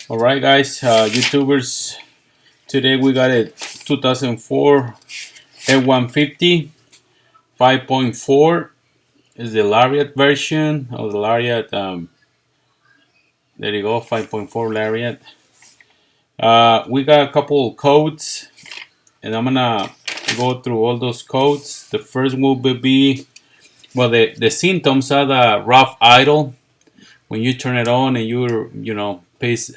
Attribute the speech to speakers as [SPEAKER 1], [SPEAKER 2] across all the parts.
[SPEAKER 1] All right, guys, YouTubers. Today we got a 2004 F150 5.4 is the Lariat version of the Lariat. There you go, 5.4 Lariat. We got a couple codes, and I'm gonna go through all those codes. The first one will be, well, the symptoms are the rough idle. When you turn it on and press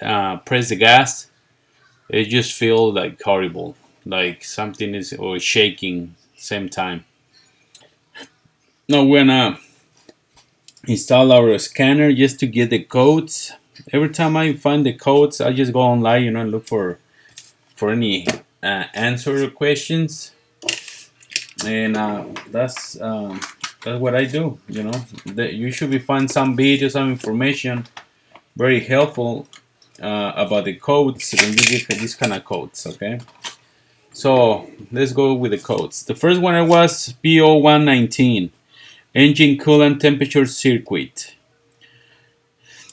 [SPEAKER 1] the gas, it just feels like horrible, like something is or shaking same time. Now we're gonna install our scanner just to get the codes. Every time I find the codes, I just go online, and look for any answer to questions, and that's what I do. You should be find some videos, some information very helpful about the codes when you get these kind of codes. Okay. So let's go with the codes. The first one was P0119, engine coolant temperature circuit.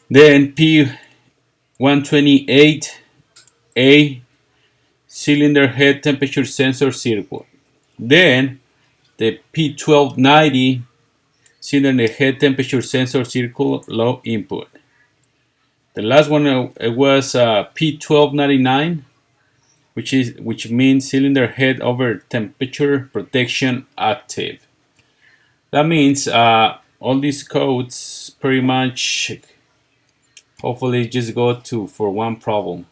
[SPEAKER 1] Then P128A, cylinder head temperature sensor circuit. Then the P1290, cylinder head temperature sensor circuit, low input. The last one was P1299, which means cylinder head over temperature protection active. That means all these codes pretty much hopefully just go to for one problem,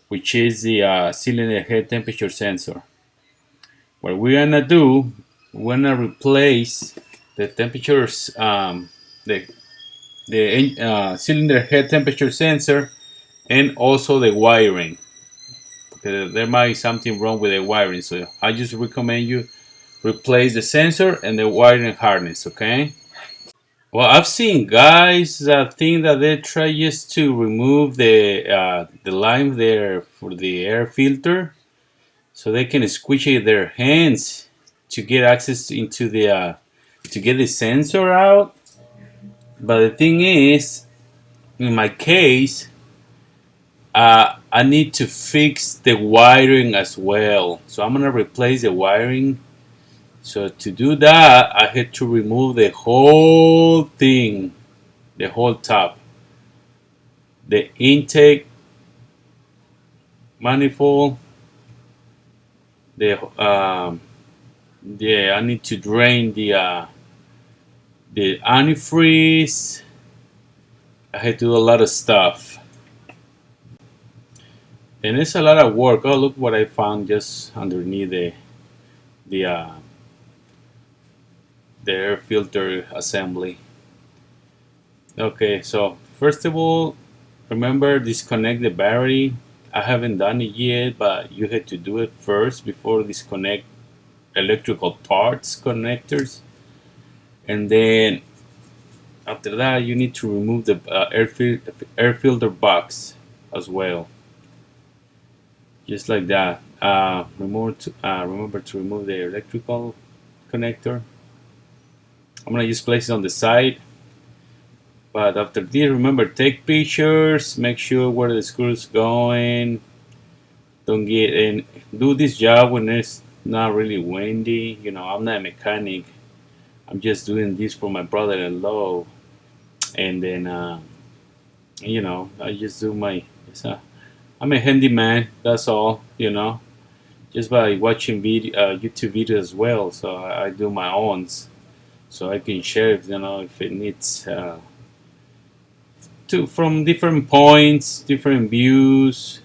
[SPEAKER 1] which is the cylinder head temperature sensor. What we're gonna do, we're gonna replace the temperatures, the cylinder head temperature sensor, and also the wiring. Because there might be something wrong with the wiring, so I just recommend you replace the sensor and the wiring harness. Okay. Well, I've seen guys that think that they try just to remove the line there for the air filter, so they can squish it their hands to get access into the to get the sensor out. But the thing is, in my case, I need to fix the wiring as well. So I'm gonna replace the wiring. So to do that, I had to remove the whole thing, the whole top, the intake manifold, yeah, I need to drain the antifreeze. I had to do a lot of stuff, and it's a lot of work. Oh, look what I found just underneath the uh, the air filter assembly. Okay, so first of all, remember disconnect the battery. I haven't done it yet, but you had to do it first before disconnect electrical parts connectors, and then after that you need to remove the air filter box as well, just like that. Remember to remove the electrical connector. I'm gonna just place it on the side, but after this, remember, take pictures, make sure where the screws going. Don't get in. Do this job when it's not really windy. I'm not a mechanic. I'm just doing this for my brother-in-law, and then I just do my. I'm a handyman. That's all. Just by watching YouTube videos as well. So I do my own, so I can share if it needs to from different points, different views,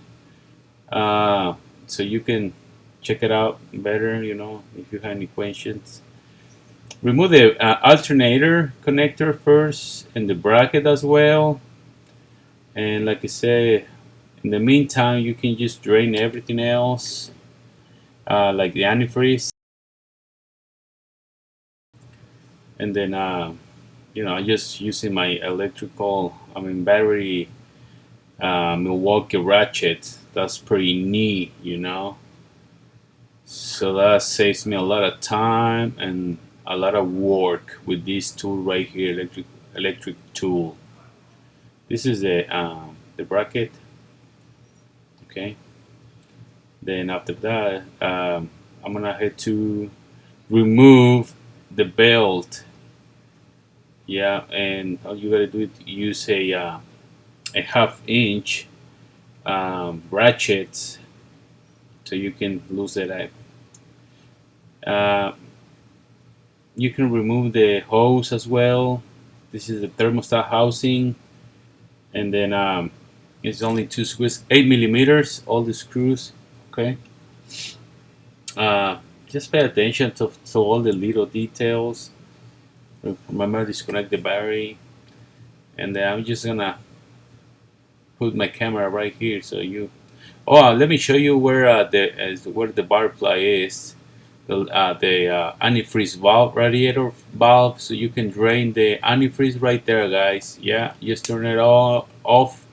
[SPEAKER 1] so you can check it out better. If you have any questions. Remove the alternator connector first and the bracket as well. And like I said, in the meantime, you can just drain everything else, like the antifreeze. And then, just using my battery Milwaukee ratchet. That's pretty neat. So that saves me a lot of time and a lot of work with this tool right here, electric tool. This is the bracket. Okay. Then after that, I'm gonna have to remove the belt. Yeah, and all you gotta do is use a half-inch ratchet so you can lose it up. Uh, you can remove the hose as well. This is the thermostat housing, and then it's only two screws, 8 millimeters, all the screws. Okay. Uh, just pay attention to all the little details. Remember, disconnect the battery, and then I'm just gonna put my camera right here so you. Oh, let me show you where the butterfly is. The antifreeze valve, radiator valve, so you can drain the antifreeze right there, guys. Yeah, just turn it all off,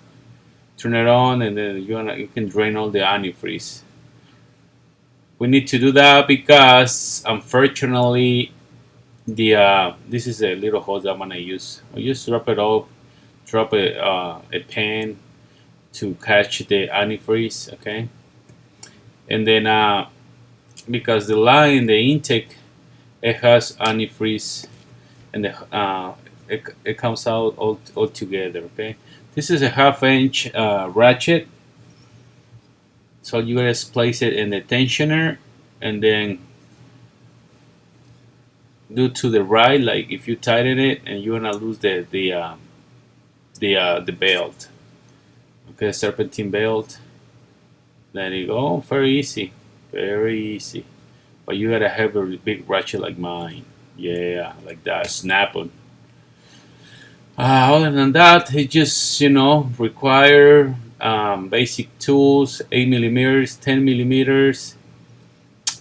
[SPEAKER 1] turn it on, and then you can drain all the antifreeze. We need to do that because unfortunately this is a little hose I'm gonna use. I just drop it off, drop a pan to catch the antifreeze, okay, and then because the line, the intake, it has antifreeze, and it comes out all together, okay. This is a half-inch ratchet, so you just place it in the tensioner and then do to the right, like if you tighten it and you're gonna lose the belt, okay, serpentine belt. There you go. Very easy, very easy. But you gotta have a big ratchet like mine. Yeah, like that. Snap on. Other than that, it just require basic tools: 8 millimeters, 10 millimeters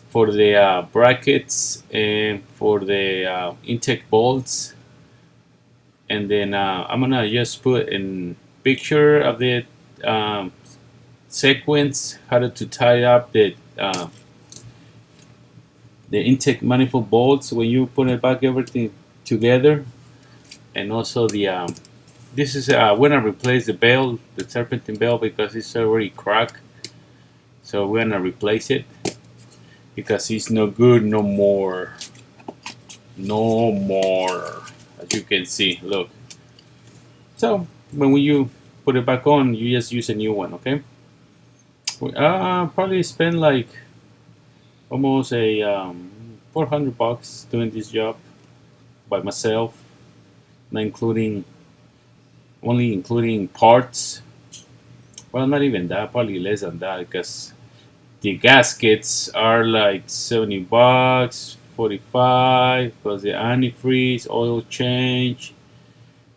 [SPEAKER 1] for the brackets and for the intake bolts. And then I'm gonna just put in picture of the um, sequence how to tie up the intake manifold bolts when you put it back everything together, and also the this is we're gonna replace the belt, the serpentine belt, because it's already cracked, so we're gonna replace it because it's no good no more, no more, as you can see. Look, so when you put it back on, you just use a new one, okay. Probably spend like almost a $400 doing this job by myself, not including only including parts. Well, not even that, probably less than that, because the gaskets are like $70, 45 plus the antifreeze, oil change.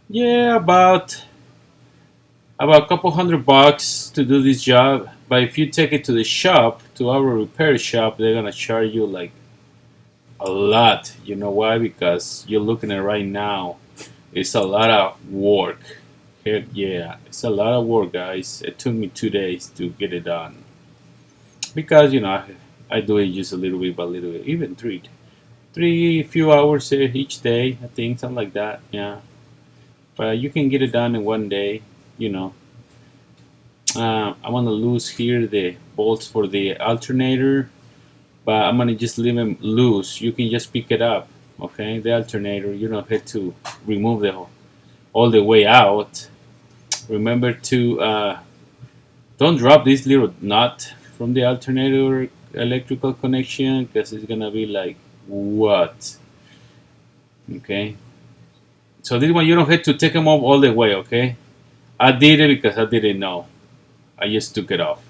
[SPEAKER 1] Yeah, about a couple $100 to do this job. But if you take it to the shop, to our repair shop, they're gonna charge you like a lot. You know why? Because you're looking at it right now. It's a lot of work. Heck yeah, it's a lot of work, guys. It took me 2 days to get it done. Because I do it just a little bit by little bit, even three few hours each day. I think something like that. Yeah, but you can get it done in 1 day. You know, I'm gonna lose here the bolts for the alternator, but I'm gonna just leave them loose. You can just pick it up. Okay, the alternator. You don't have to remove the all the way out. Remember to don't drop this little nut from the alternator electrical connection, because it's gonna be like what. Okay, so this one you don't have to take them off all the way. Okay, I did it because I didn't know. I just took it off,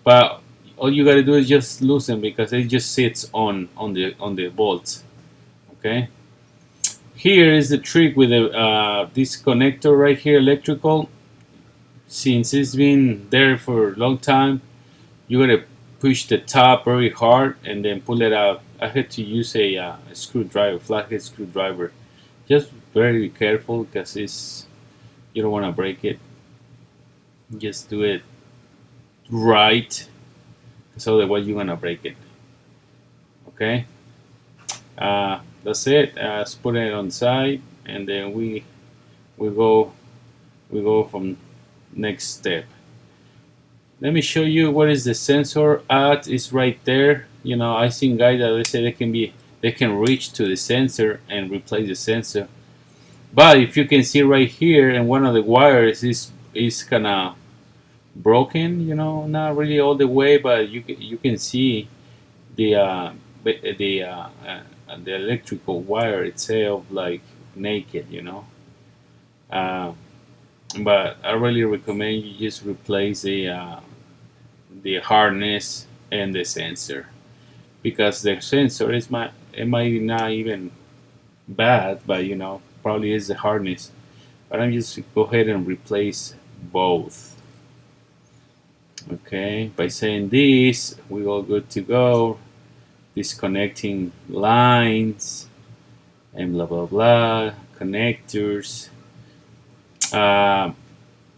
[SPEAKER 1] but all you gotta do is just loosen, because it just sits on the bolts. Okay, here is the trick with this connector right here, electrical. Since it's been there for a long time, you gotta push the top very hard and then pull it out. I had to use a screwdriver, flathead screwdriver. Just very careful, because you don't want to break it. Just do it right, because otherwise you're gonna break it. Okay, that's it. Let's put it on side, and then we go from next step. let me show you where is the sensor at. It's right there. You know, I seen guys that they say they can reach to the sensor and replace the sensor. But if you can see right here, and one of the wires is kind of broken. You know, not really all the way, but you can see the the electrical wire itself like naked. You know, uh, but I really recommend you just replace the harness and the sensor, because the sensor it might not even bad, but you know probably is the harness. But I'm just go ahead and replace both. Okay, by saying this, we all good to go. Disconnecting lines and blah blah blah connectors. Uh,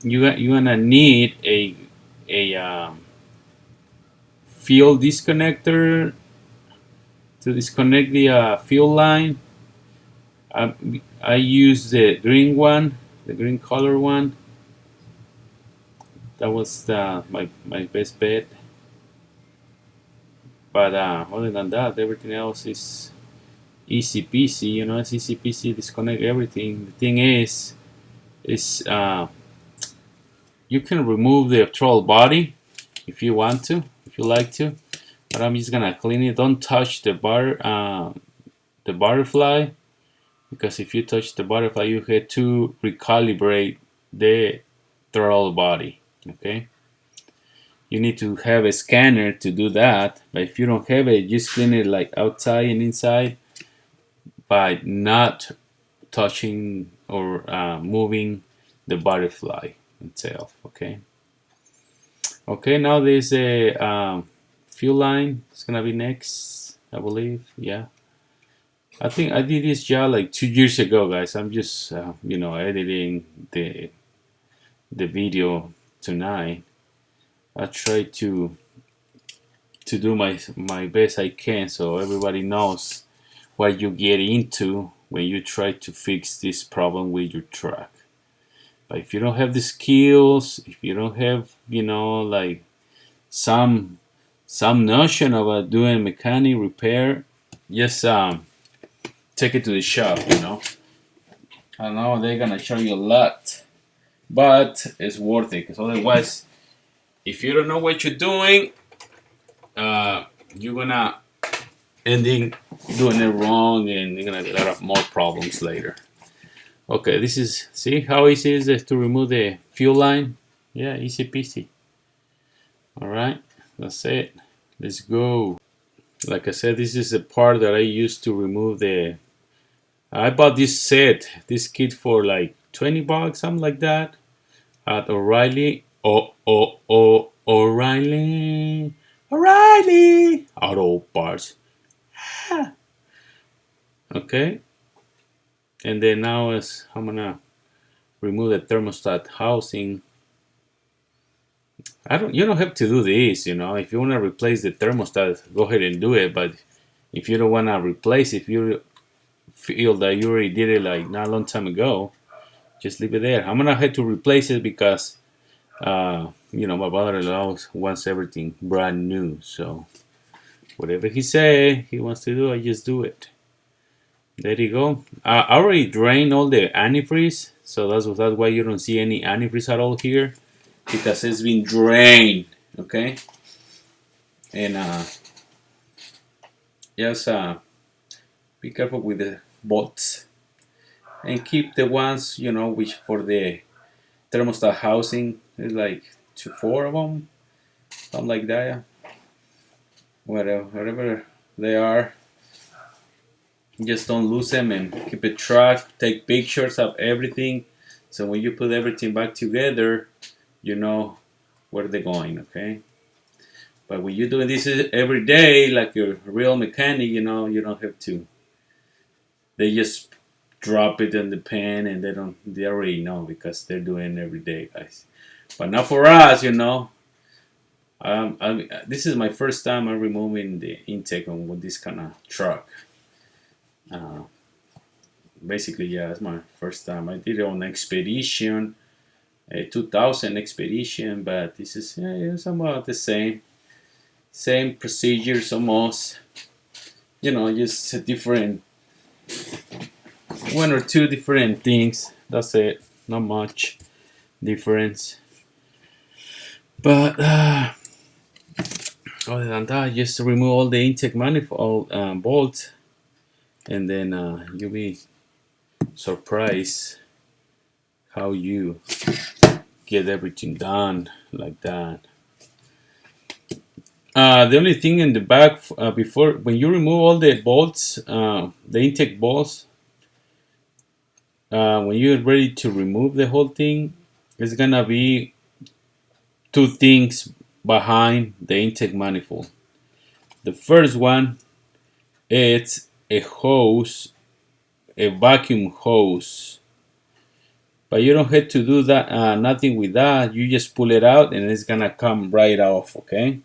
[SPEAKER 1] you gonna need a fuel disconnector to disconnect the fuel line. I use the green one, the green color one. That was my best bet. But other than that, everything else is easy peasy. You know, it's easy peasy. Disconnect everything. The thing is you can remove the throttle body if you want to, if you like to. But I'm just gonna clean it. Don't touch the butterfly, because if you touch the butterfly, you have to recalibrate the throttle body. Okay, you need to have a scanner to do that. But if you don't have it, just clean it like outside and inside by not touching or moving the butterfly itself. Okay. Okay. Now there's a fuel line. It's gonna be next, I believe. Yeah. I think I did this job like 2 years ago, guys. I'm just you know, editing the video tonight. I try to do my best I can so everybody knows what you get into when you try to fix this problem with your truck. But if you don't have the skills, if you don't have, you know, like some notion about doing mechanic repair, just take it to the shop. You know, I know they're gonna charge you a lot, but it's worth it. Because otherwise, if you don't know what you're doing, you're gonna ending doing it wrong, and you're gonna get a lot of more problems later. Okay, this is, see how easy it is to remove the fuel line? Yeah, easy peasy. Alright, that's it. Let's go. Like I said, this is the part that I used to remove the. I bought this kit for like $20, something like that, at O'Reilly. O'Reilly Auto Parts. Okay, and then now I'm gonna remove the thermostat housing. You don't have to do this, you know. If you want to replace the thermostat, go ahead and do it. But if you don't want to replace, if you feel that you already did it like not a long time ago, just leave it there. I'm gonna have to replace it because you know, my brother-in-law wants everything brand new. So whatever he say he wants to do, I just do it. There you go. I already drained all the antifreeze, so that's why you don't see any antifreeze at all here, because it's been drained. Okay, and just be careful with the bolts, and keep the ones, you know, which for the thermostat housing is like 4 of them, something like that. Wherever they are, just don't lose them and keep a track. Take pictures of everything, so when you put everything back together, you know where they're going. Okay. But when you're doing this every day, like you're a real mechanic, you know, you don't have to. They just drop it in the pan, and they already know because they're doing it every day, guys. But not for us, you know. This is my first time I'm removing the intake on this kind of truck. Basically, yeah, it's my first time. I did it on expedition, a 2000 expedition, but this is somewhat the same procedures almost. You know, just a different, one or two different things. That's it. Not much difference. But other than that, just remove all the intake manifold bolts, and then you'll be surprised how you get everything done like that. The only thing in the back before, when you remove all the bolts, the intake bolts, when you're ready to remove the whole thing, it's gonna be two things behind the intake manifold. The first one, it's a hose, a vacuum hose, but you don't have to do that, nothing with that. You just pull it out and it's gonna come right off, okay?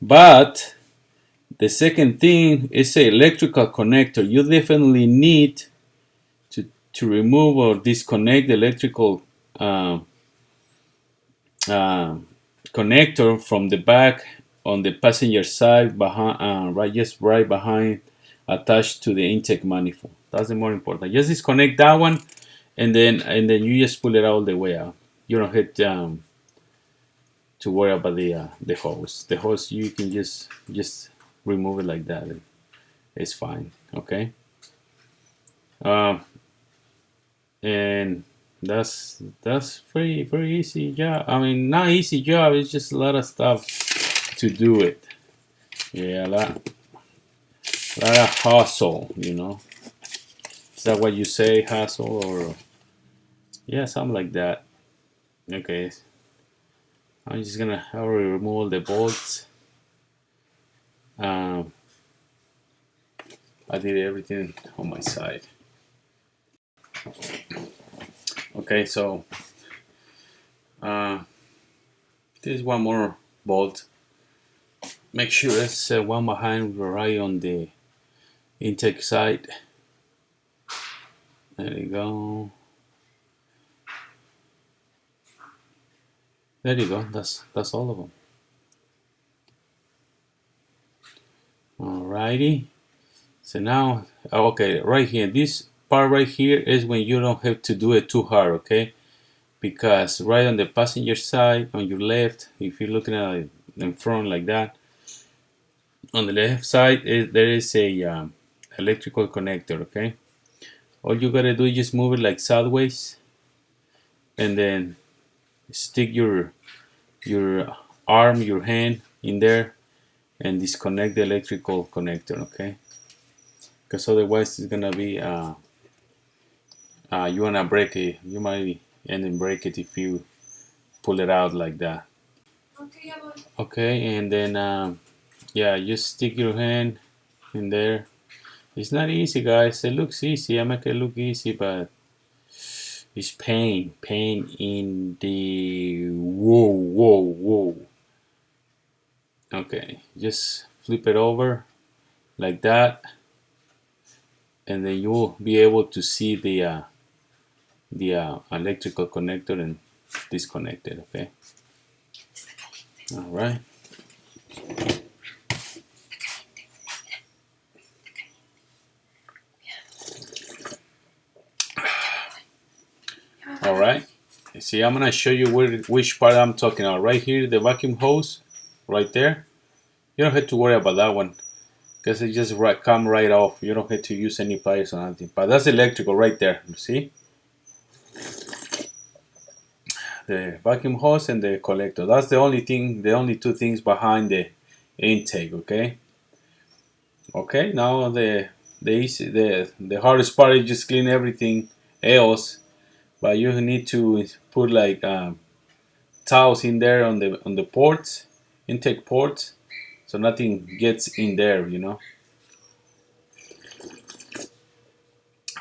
[SPEAKER 1] But the second thing is an electrical connector. You definitely need to remove or disconnect the electrical connector from the back on the passenger side behind, right behind, attached to the intake manifold. That's the more important. Just disconnect that one, and then you just pull it all the way out. You don't have to worry about the hose. The hose, you can just remove it like that. It's fine. Okay. And that's pretty easy job. I mean, not easy job. It's just a lot of stuff to do it. Yeah, a lot of hustle. You know, is that what you say, hustle, or yeah, something like that? Okay, I'm just gonna remove all the bolts. I did everything on my side. Okay, so there's one more bolt. Make sure it's one behind, right on the intake side. There you go. There you go. That's all of them. Alrighty. So now, okay, right here, this part right here is when you don't have to do it too hard, okay? Because right on the passenger side, on your left, if you're looking at it in front like that, on the left side there is a electrical connector, okay? All you gotta do is just move it like sideways, and then stick your arm, your hand in there, and disconnect the electrical connector, okay? Because otherwise it's gonna be you wanna break it. You might end and break it if you pull it out like that. Okay, and then yeah, just stick your hand in there. It's not easy, guys. It looks easy. I make it look easy, but it's pain in the whoa. Okay, just flip it over like that, and then you will be able to see the electrical connector and disconnect it. Okay. All right. All right. See, I'm gonna show you which part I'm talking about. Right here, the vacuum hose, right there. You don't have to worry about that one, because it just come right off. You don't have to use any pliers or anything. But that's electrical right there. You see? The vacuum hose and the collector. That's the only thing, the only two things behind the intake. Okay. Okay. Now the hardest part is just clean everything else, but you need to put like towels in there on the ports, intake ports, so nothing gets in there. You know.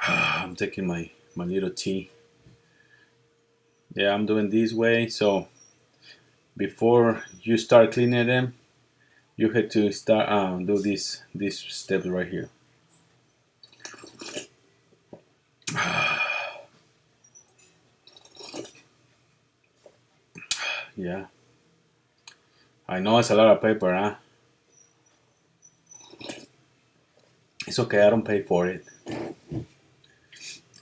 [SPEAKER 1] I'm taking my little tea. Yeah, I'm doing this way. So before you start cleaning them, you have to start do this step right here. Yeah, I know it's a lot of paper, huh? It's okay, I don't pay for it.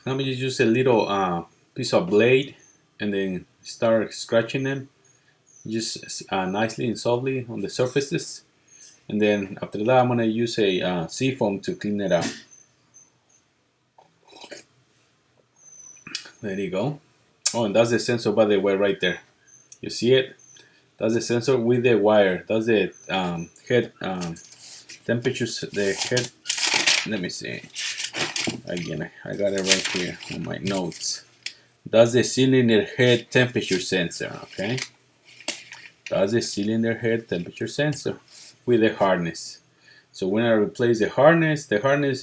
[SPEAKER 1] Let me just use a little piece of blade and then start scratching them just nicely and softly on the surfaces. And then after that, I'm gonna use a sea foam to clean it up. There you go. Oh, and that's the sensor, by the way, right there. You see it? That's the sensor with the wire. That's the head temperatures. The head. Let me see. Again, I got it right here on my notes. That's the cylinder head temperature sensor. Okay. That's the cylinder head temperature sensor with the harness. So when I replace the harness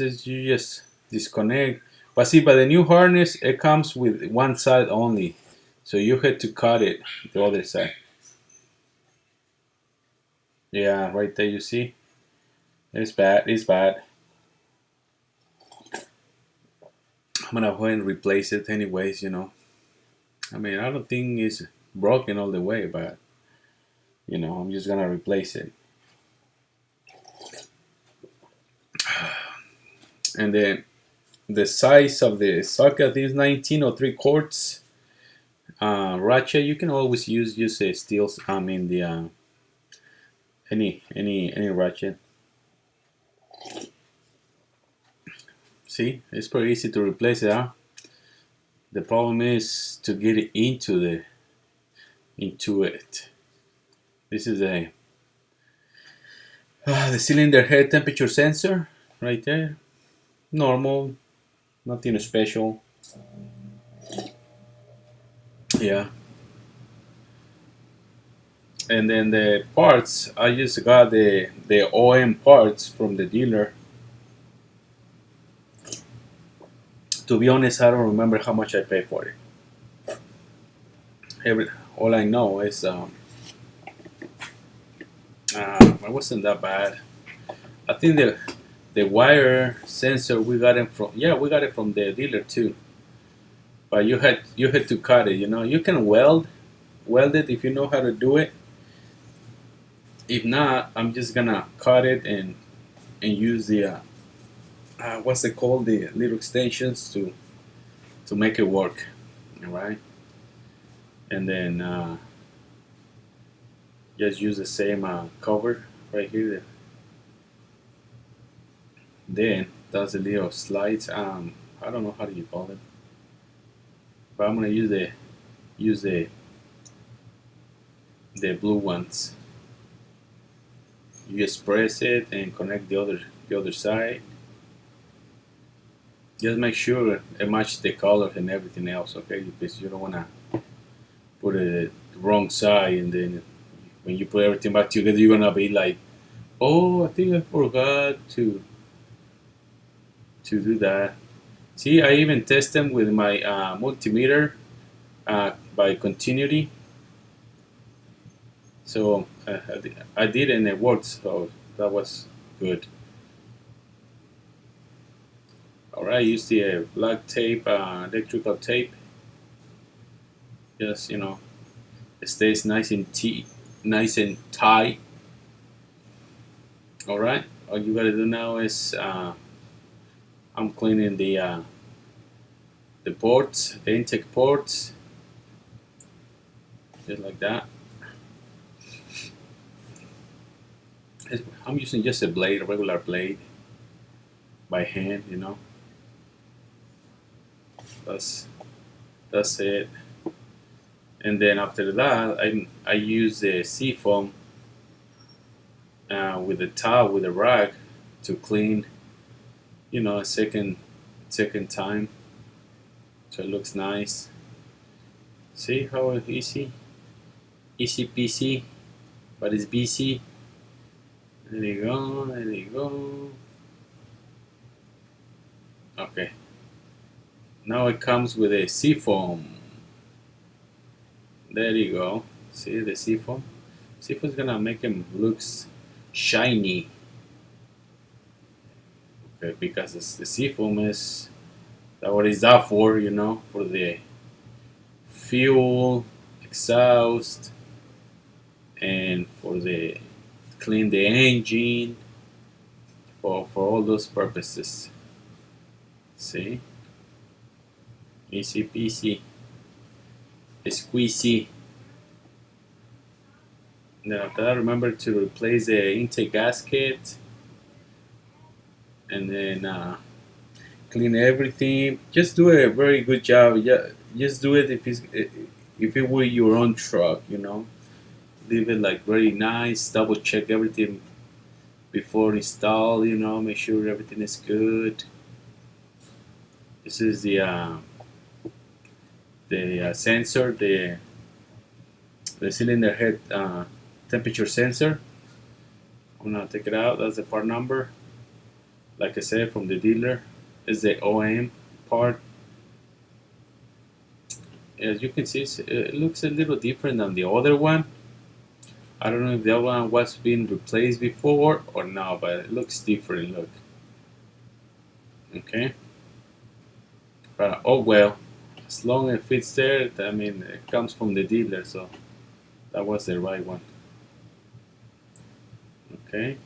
[SPEAKER 1] is you just disconnect. But see, by the new harness, it comes with one side only. So you had to cut it the other side. Yeah, right there you see. It's bad. It's bad. I'm gonna go ahead and replace it anyways. I mean, I don't think it's broken all the way, but I'm just gonna replace it. And then the size of the socket is 19 or 3/4. Ratchet, you can always use a steel. I mean the any ratchet. See, it's pretty easy to replace it. Huh? The problem is to get it into it. This is the cylinder head temperature sensor right there. Normal, nothing special. Yeah. And then the parts, I just got the OM parts from the dealer. To be honest, I don't remember how much I paid for it. All I know is it wasn't that bad. I think the wire sensor we got it from, yeah, we got it from the dealer too. But you had to cut it. You can weld it if you know how to do it. If not, I'm just gonna cut it and use the what's it called, the little extensions to make it work. All right, and then just use the same cover right here. Then does the little slides. I don't know how do you call it, but I'm gonna use the blue ones. You just press it and connect the other side. Just make sure it matches the color and everything else, okay? Because you don't wanna put it the wrong side, and then when you put everything back together, you're gonna be like, "Oh, I think I forgot to do that." See, I even test them with my multimeter by continuity. So I did, and it worked. So that was good. All right, use the black tape, electrical tape. Just it stays nice and tight. All right. All you gotta do now is I'm cleaning the ports, the intake ports, just like that. I'm using just a blade, a regular blade, by hand. That's that's it. And then after that, I use the seafoam with the towel with a rag to clean, a second time, so it looks nice. See how easy peasy, but it's busy. There you go. There you go. Okay. Now it comes with a seafoam. There you go. See the seafoam? Seafoam's gonna make him looks shiny. Okay, because the seafoam is that what is that for? For the fuel, exhaust, for the clean the engine, for all those purposes. See, easy peasy, squeezy. Then after that, remember to replace the intake gasket, and then clean everything. Just do a very good job. Yeah, just do it if it were your own truck, you know. Leave it like very nice. Double check everything before install. You know, make sure everything is good. This is the sensor, the cylinder head temperature sensor. I'm gonna take it out. That's the part number. Like I said, from the dealer, is the OM part. As you can see, it looks a little different than the other one. I don't know if the other one was being replaced before or no, but it looks different. Look, okay. But oh well, as long as it fits there, I mean, it comes from the dealer, so that was the right one. Okay.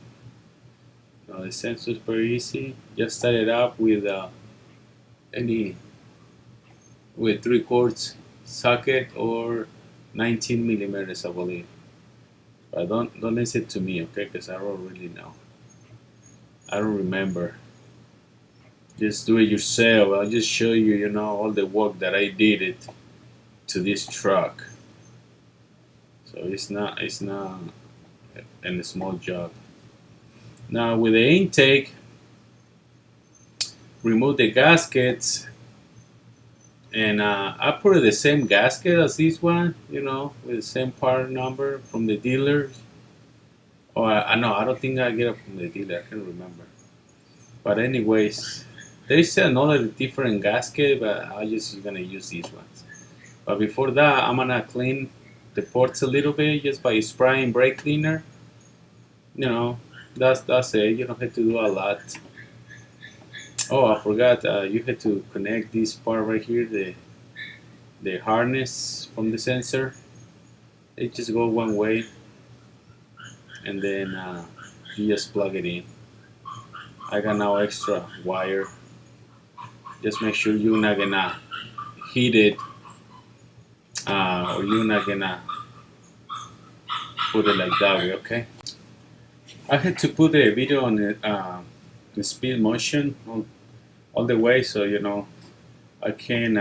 [SPEAKER 1] Now the sensor is very easy. Just start it up with any with 3/4 socket or 19 millimeters, I believe. But don't listen to me, okay? Because I don't really know. I don't remember. Just do it yourself. I'll just show you, you know, all the work that I did it to this truck. So it's not a small job. Now with the intake, remove the gaskets, and I put the same gasket as this one, you know, with the same part number from the dealer. Oh, I know, I don't think I get it from the dealer. I can't remember. But anyways, there's another different gasket, but I'm just gonna use these ones. But before that, I'm gonna clean the ports a little bit just by spraying brake cleaner. You know, that's it. You don't have to do a lot. Oh, I forgot. You had to connect this part right here, the harness from the sensor. It just go one way, and then you just plug it in. I got now extra wire. Just make sure you're not gonna heat it, or you're not gonna put it like that way. Okay. I had to put the video on the speed motion all the way, so you know I can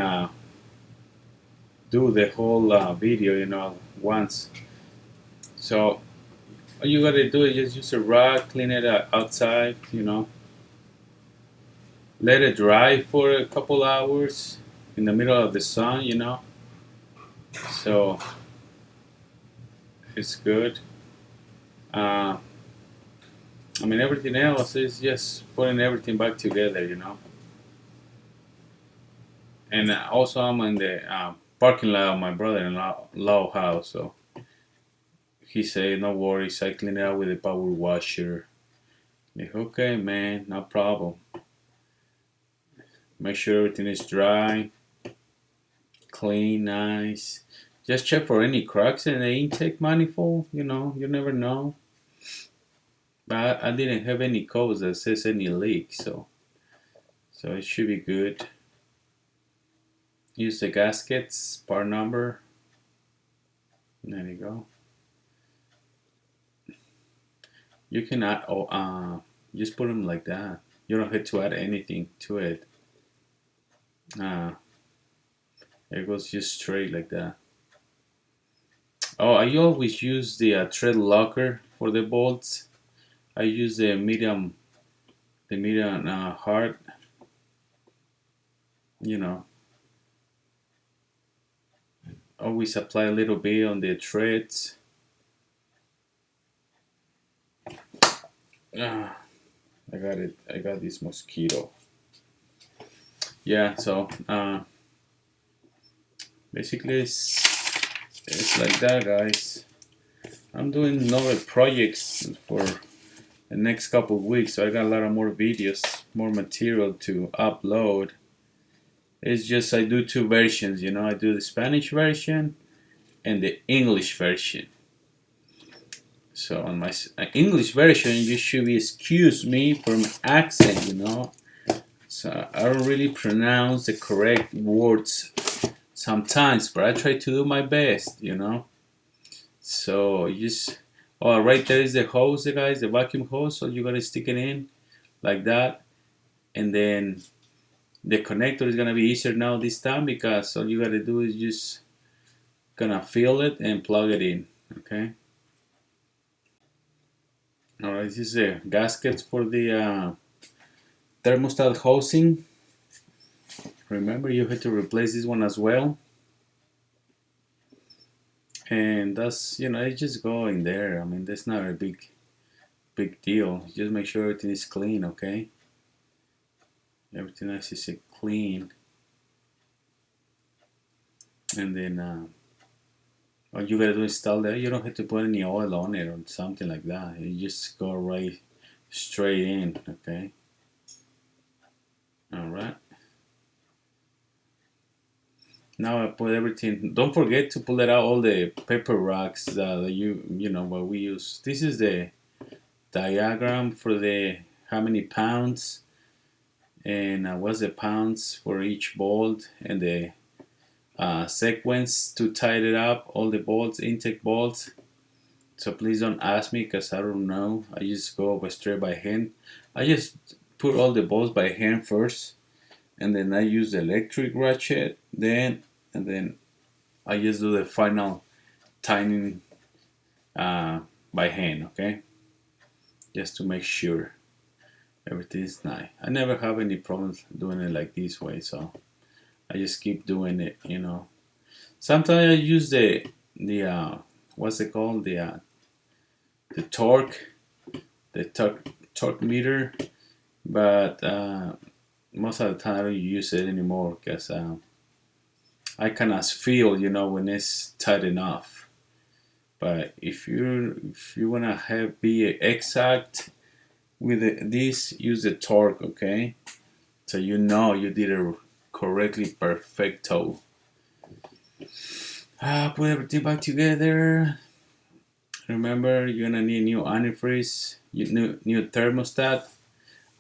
[SPEAKER 1] do the whole video, you know, once. So all you gotta do is just use a rag, clean it outside, you know, let it dry for a couple hours in the middle of the sun, you know. So it's good. I mean, everything else is just putting everything back together, you know. And also, I'm in the parking lot of my brother-in-law house, so he said, "No worries, I clean it out with a power washer." Like, okay, man, no problem. Make sure everything is dry, clean, nice. Just check for any cracks in the intake manifold. You know, you never know. But I didn't have any codes that says any leak, so it should be good. Use the gaskets, part number. There you go. You can add, just put them like that. You don't have to add anything to it. It goes just straight like that. Oh, I always use the thread locker for the bolts. I use the medium hard. You know, always apply a little bit on the threads. I got it. I got this mosquito. Yeah, so basically it's like that, guys. I'm doing another projects for the next couple of weeks, so I got a lot of more videos, more material to upload. It's just I do two versions, you know. I do the Spanish version and the English version. So on my English version, you should be excuse me for my accent, you know. So I don't really pronounce the correct words sometimes, but I try to do my best, you know. So just, oh, right there is the hose, guys, the vacuum hose. So you gotta stick it in like that, and then the connector is gonna be easier now this time because all you gotta do is just gonna fill it and plug it in. Okay. All right. This is the gaskets for the thermostat housing. Remember, you have to replace this one as well. And that's, you know, it just go in there. I mean, that's not a big deal. Just make sure everything is clean, okay? Everything else is clean. And then all you gotta do is install that. You don't have to put any oil on it or something like that. You just go right straight in, okay? All right. Now I put everything. Don't forget to pull it out all the paper racks that you know what we use. This is the diagram for the how many pounds and what's the pounds for each bolt and the sequence to tighten it up, all the bolts, intake bolts. So please don't ask me because I don't know. I just go straight by hand. I just put all the bolts by hand first, and then I use the electric ratchet and then I just do the final tightening by hand, okay? Just to make sure everything is nice. I never have any problems doing it like this way, so I just keep doing it, you know. Sometimes I use the what's it called, the torque meter, but most of the time I don't use it anymore because I cannot feel, you know, when it's tight enough. But if you wanna be exact with this, use the torque, okay? So you know you did it correctly, perfecto. Put everything back together. Remember, you're gonna need new antifreeze, new thermostat.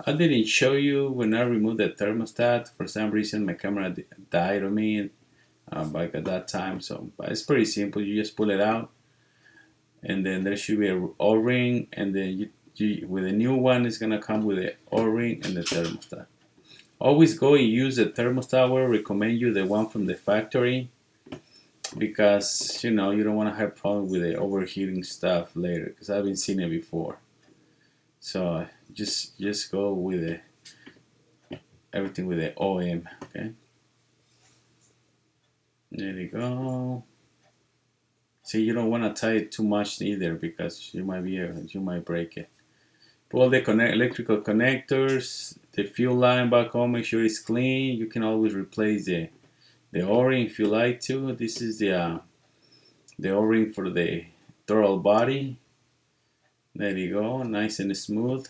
[SPEAKER 1] I didn't show you when I removed the thermostat. For some reason, my camera died on me back at that time. So, but it's pretty simple. You just pull it out, and then there should be a O-ring, and then with a new one, it's gonna come with the O-ring and the thermostat. Always go and use the thermostat. I will recommend you the one from the factory because you know you don't want to have problem with the overheating stuff later because I've been seeing it before. So just go with everything with the OM, okay? There you go. See, you don't want to tie it too much either because you might break it. Pull the electrical connectors, the fuel line back home, make sure it's clean. You can always replace the O-ring if you like to. This is the O-ring for the throttle body. There you go, nice and smooth.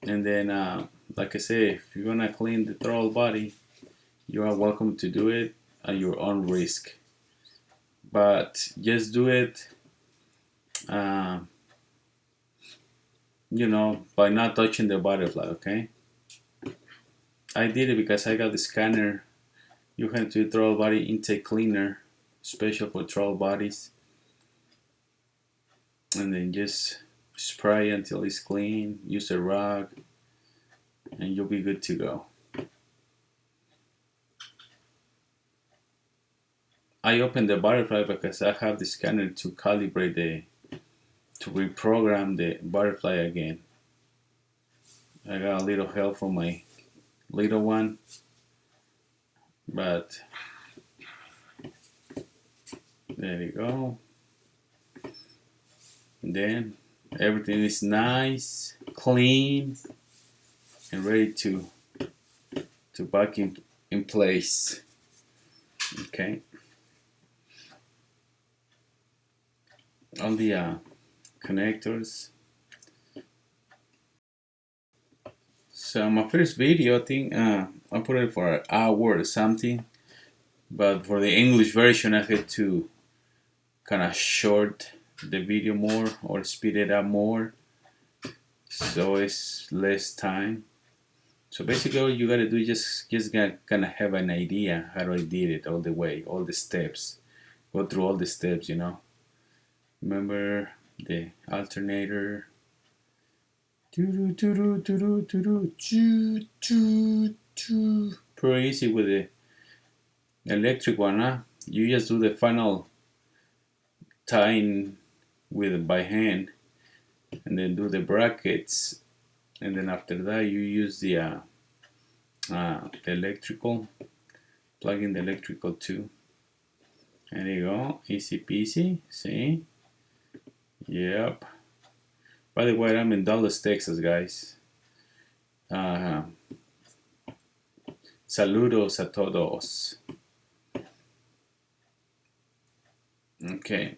[SPEAKER 1] And then, like I say, if you wanna clean the throttle body, you are welcome to do it at your own risk. But just do it, you know, by not touching the butterfly, okay? I did it because I got the scanner. You have to throttle body intake cleaner, special for throttle bodies. And then just spray until it's clean, use a rag, and you'll be good to go. I opened the butterfly because I have the scanner to calibrate to reprogram the butterfly again. I got a little help from my little one, but there you go. And then everything is nice, clean, and ready to back in place. Okay. All the connectors. So my first video, I think I put it for an hour or something, but for the English version I had to kind of short the video more or speed it up more, so it's less time. So basically all you gotta do is just gonna have an idea how I did it all the way, all the steps. Go through all the steps, you know. Remember the alternator. Pretty easy with the electric one, huh? You just do the final tying with by hand, and then do the brackets, and then after that you use the electrical, plug in the electrical too. There you go, easy peasy. See? Yep. By the way, I'm in Dallas, Texas, guys. Saludos a todos. Okay.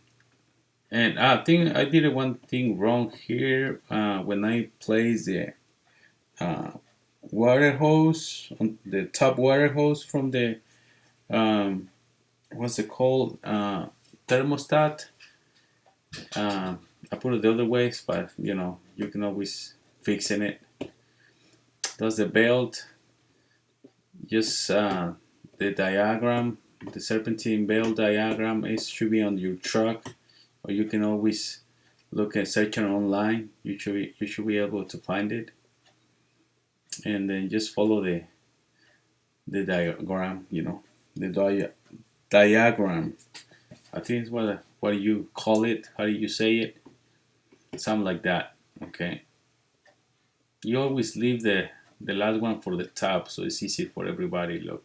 [SPEAKER 1] And I think I did one thing wrong here when I placed the water hose on the top water hose from the what's it called, thermostat. I put it the other way, but you know, you can always fix it. That's the belt. Just the diagram, the serpentine belt diagram, it should be on your truck, or you can always look at searching online. You should be able to find it, and then just follow the diagram. You know, the diagram. I think it's what do you call it? How do you say it? Something like that. Okay. You always leave the last one for the top, so it's easy for everybody. Look.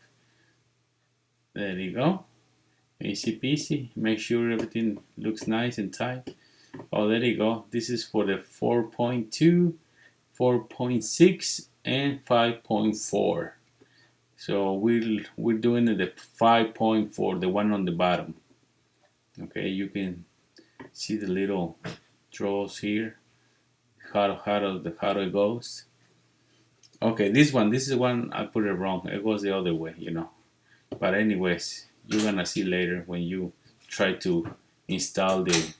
[SPEAKER 1] There you go. Easy peasy. Make sure everything looks nice and tight. Oh, there you go. This is for the 4.2, 4.6, and 5.4. So we're doing the 5.4, the one on the bottom. Okay, you can see the little draws here. How it goes. Okay, this is one I put it wrong. It goes the other way, you know. But anyways, you're gonna see later when you try to install the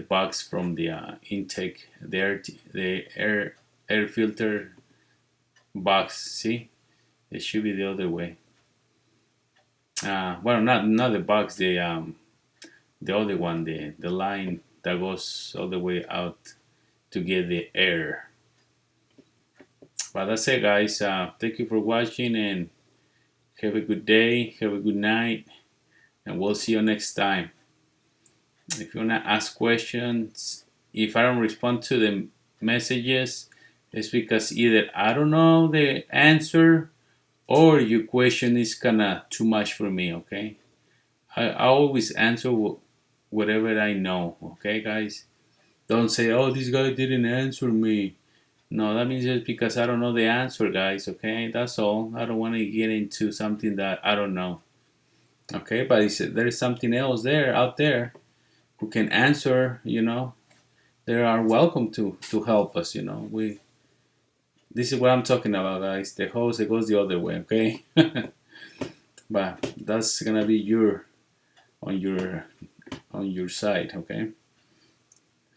[SPEAKER 1] box from the intake, the air filter box. See, it should be the other way. Well, not the box, the other one, the line that goes all the way out to get the air. But that's it, guys. Thank you for watching, and have a good day, have a good night, and we'll see you next time. If you want to ask questions, if I don't respond to the messages, it's because either I don't know the answer or your question is kind of too much for me, okay? I always answer whatever I know, okay, guys? Don't say, oh, this guy didn't answer me. No, that means it's because I don't know the answer, guys, okay? That's all. I don't want to get into something that I don't know. Okay, but there is something else out there who can answer, you know. They are welcome to help us, you know. This is what I'm talking about, guys. The hose, it goes the other way, okay? But that's gonna be on your side, okay?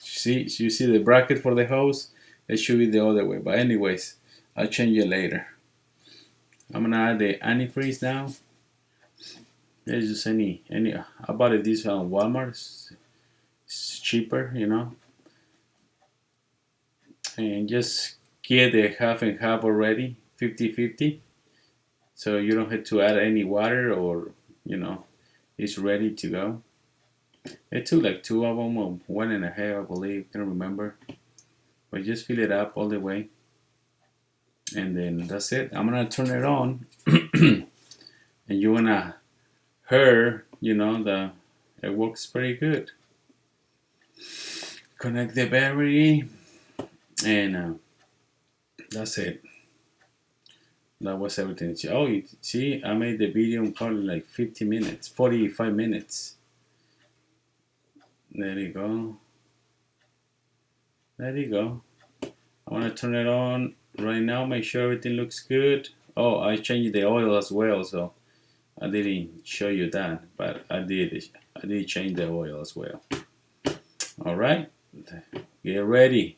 [SPEAKER 1] You see the bracket for the hose? It should be the other way. But anyways, I'll change it later. I'm gonna add the antifreeze now. There's just any I bought this on Walmart. It's cheaper, you know. And just get the half and half already, 50-50. So you don't have to add any water, or you know, it's ready to go. It took like 2 of them, or 1.5, I believe. Can't remember. But just fill it up all the way, and then that's it. I'm gonna turn it on, and you're gonna hear, you know, it works pretty good. Connect the battery, and that's it. That was everything. Oh, you see, I made the video in probably like 50 minutes, 45 minutes. There you go. There you go. I want to turn it on right now, make sure everything looks good. Oh, I changed the oil as well, so I didn't show you that, but I did change the oil as well. All right, get ready.